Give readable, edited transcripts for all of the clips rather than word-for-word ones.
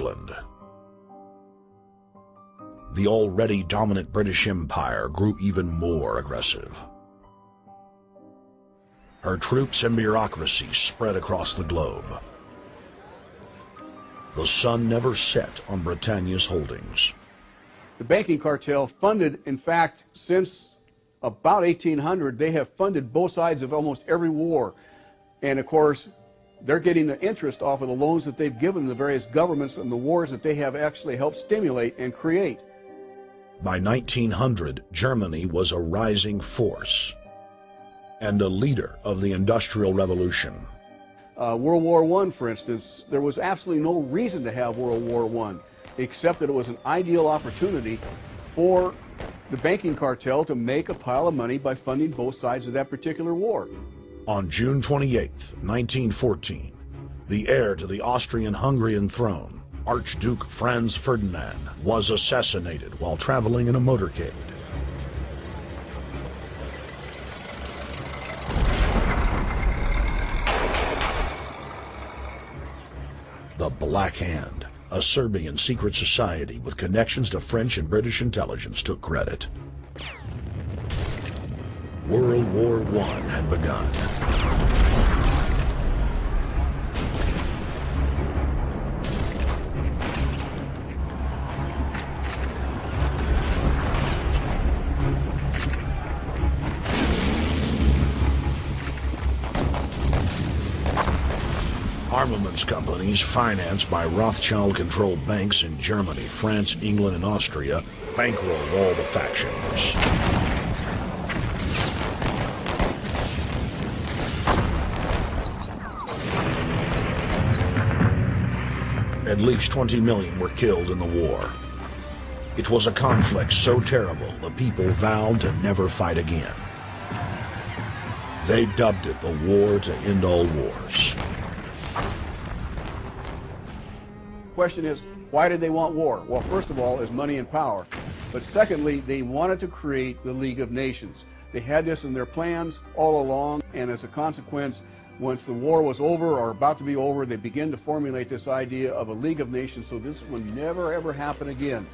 England. The already dominant British Empire grew even more aggressive. Her troops and bureaucracy spread across the globe. The sun never set on Britannia's holdings. The banking cartel funded, in fact, since about 1800, they have funded both sides of almost every war. And of course, they're getting the interest off of the loans that they've given the various governments and the wars that they have actually helped stimulate and create. By 1900, Germany was a rising force and a leader of the Industrial Revolution. World War I, for instance, there was absolutely no reason to have World War I, except that it was an ideal opportunity for the banking cartel to make a pile of money by funding both sides of that particular war. On June 28, 1914, the heir to the Austrian-Hungarian throne, Archduke Franz Ferdinand, was assassinated while traveling in a motorcade. The Black Hand, a Serbian secret society with connections to French and British intelligence, took credit. World War I had begun. Armaments companies financed by Rothschild-controlled banks in Germany, France, England, and Austria bankrolled all the factions. At least 20 million were killed in the war. It was a conflict so terrible the people vowed to never fight again. They dubbed it the war to end all wars. Question is, why did they want war? Well, first of all, is money and power. But secondly, they wanted to create the League of Nations. They had this in their plans all along, and as a consequence, once the war was over or about to be over, they began to formulate this idea of a League of Nations so this would never ever happen again.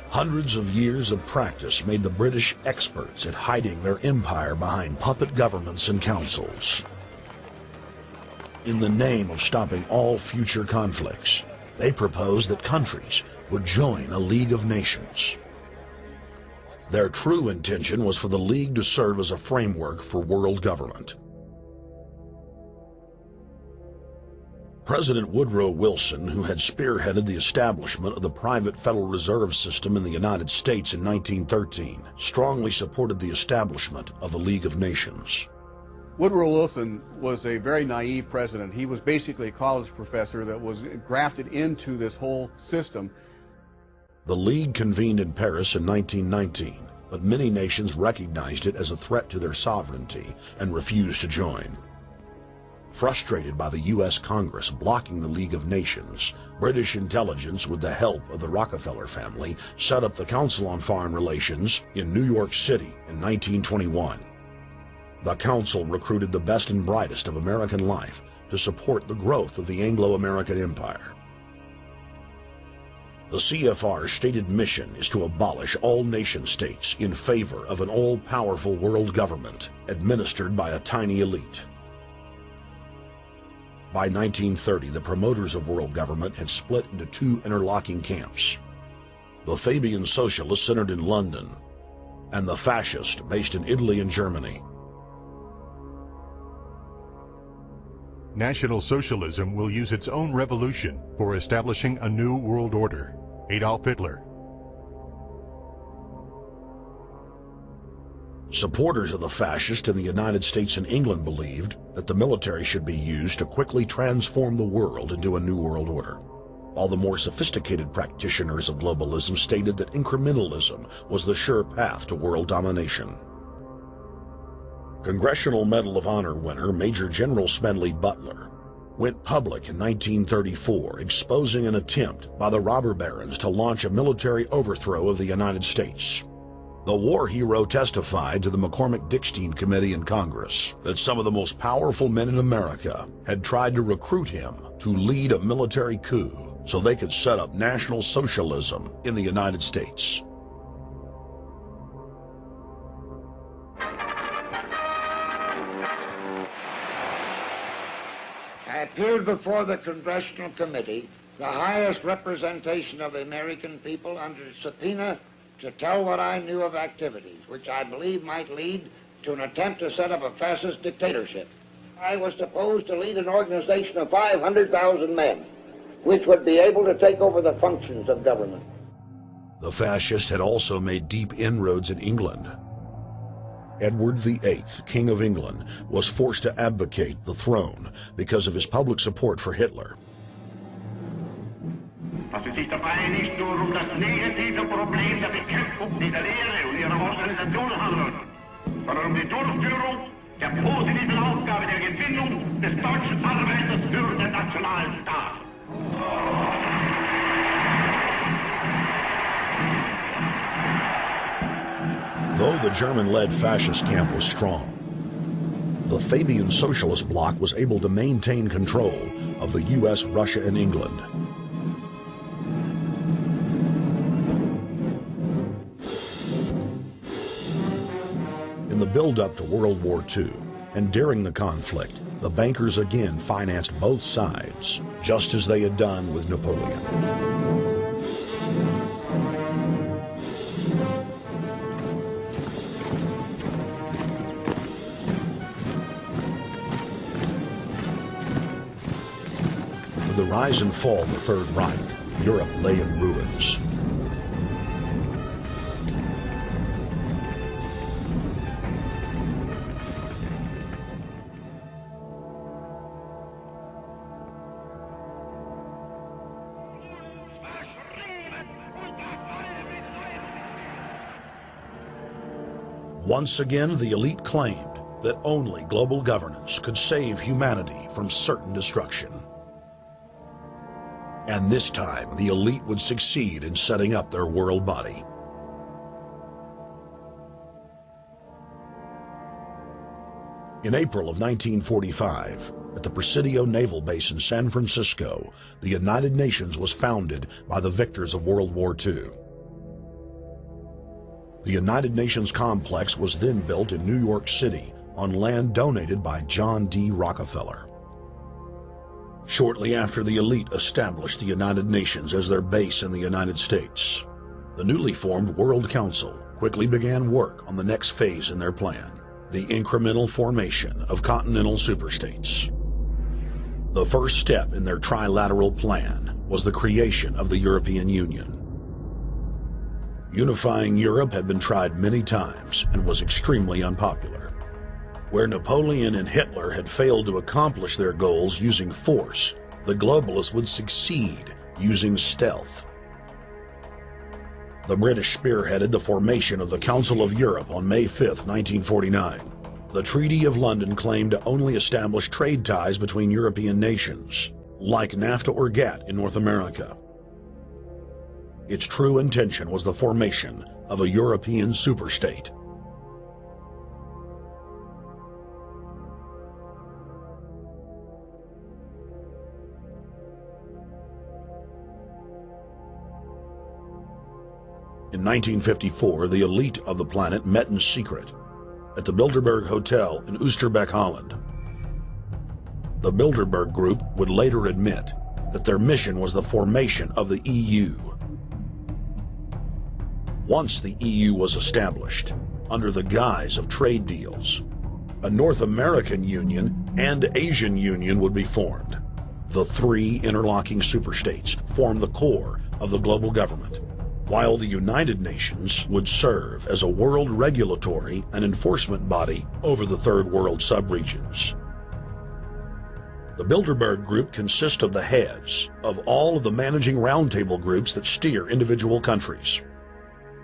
Hundreds of years of practice made the British experts at hiding their empire behind puppet governments and councils. In the name of stopping all future conflicts, they proposed that countries would join a League of Nations. Their true intention was for the League to serve as a framework for world government. President Woodrow Wilson, who had spearheaded the establishment of the private Federal Reserve System in the United States in 1913, strongly supported the establishment of the League of Nations. Woodrow Wilson was a very naive president. He was basically a college professor that was grafted into this whole system. The League convened in Paris in 1919, but many nations recognized it as a threat to their sovereignty and refused to join. Frustrated by the U.S. Congress blocking the League of Nations, British intelligence, with the help of the Rockefeller family, set up the Council on Foreign Relations in New York City in 1921. The council recruited the best and brightest of American life to support the growth of the Anglo-American Empire. The CFR's stated mission is to abolish all nation-states in favor of an all-powerful world government administered by a tiny elite. By 1930, the promoters of world government had split into two interlocking camps: the Fabian socialists centered in London, and the fascists based in Italy and Germany. National Socialism will use its own revolution for establishing a new world order. Adolf Hitler. Supporters of the fascists in the United States and England believed that the military should be used to quickly transform the world into a new world order, while the more sophisticated practitioners of globalism stated that incrementalism was the sure path to world domination. Congressional Medal of Honor winner Major General Smedley Butler went public in 1934, exposing an attempt by the robber barons to launch a military overthrow of the United States. The war hero testified to the McCormick-Dickstein Committee in Congress that some of the most powerful men in America had tried to recruit him to lead a military coup so they could set up National Socialism in the United States. I appeared before the Congressional Committee, the highest representation of the American people, under subpoena to tell what I knew of activities which I believe might lead to an attempt to set up a fascist dictatorship. I was supposed to lead an organization of 500,000 men, which would be able to take over the functions of government. The fascists had also made deep inroads in England. Edward VIII, King of England, was forced to abdicate the throne because of his public support for Hitler. Fast det sitter bara nicht nur das negative Problem der Bekämpfung dieser Lehre und ihrer Organisation handelt, sondern die Durchführung der positiven Aufgabe der Gewinnung des deutschen Arbeiters für den Nationalstaat. Though the German-led fascist camp was strong, the Fabian Socialist bloc was able to maintain control of the U.S., Russia, and England. In the build-up to World War II, and during the conflict, the bankers again financed both sides, just as they had done with Napoleon. With the rise and fall of the Third Reich, Europe lay in ruins. Once again, the elite claimed that only global governance could save humanity from certain destruction. And this time, the elite would succeed in setting up their world body. In April of 1945, at the Presidio Naval Base in San Francisco, the United Nations was founded by the victors of World War II. The United Nations complex was then built in New York City on land donated by John D. Rockefeller. Shortly after the elite established the United Nations as their base in the United States, the newly formed World Council quickly began work on the next phase in their plan, the incremental formation of continental superstates. The first step in their trilateral plan was the creation of the European Union. Unifying Europe had been tried many times and was extremely unpopular. Where Napoleon and Hitler had failed to accomplish their goals using force, the globalists would succeed using stealth. The British spearheaded the formation of the Council of Europe on May 5, 1949. The Treaty of London claimed to only establish trade ties between European nations, like NAFTA or GATT in North America. Its true intention was the formation of a European superstate. In 1954, the elite of the planet met in secret at the Bilderberg Hotel in Oosterbeek, Holland. The Bilderberg Group would later admit that their mission was the formation of the EU. Once the EU was established, under the guise of trade deals, a North American Union and Asian Union would be formed. The three interlocking superstates formed the core of the global government, while the United Nations would serve as a world regulatory and enforcement body over the Third World subregions. The Bilderberg Group consists of the heads of all of the managing roundtable groups that steer individual countries.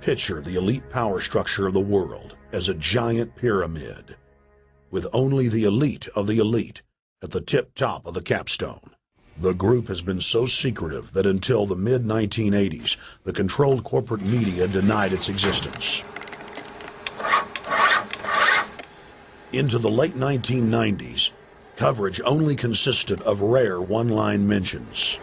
Picture the elite power structure of the world as a giant pyramid, with only the elite of the elite at the tip-top of the capstone. The group has been so secretive that until the mid-1980s, the controlled corporate media denied its existence. Into the late 1990s, coverage only consisted of rare one-line mentions.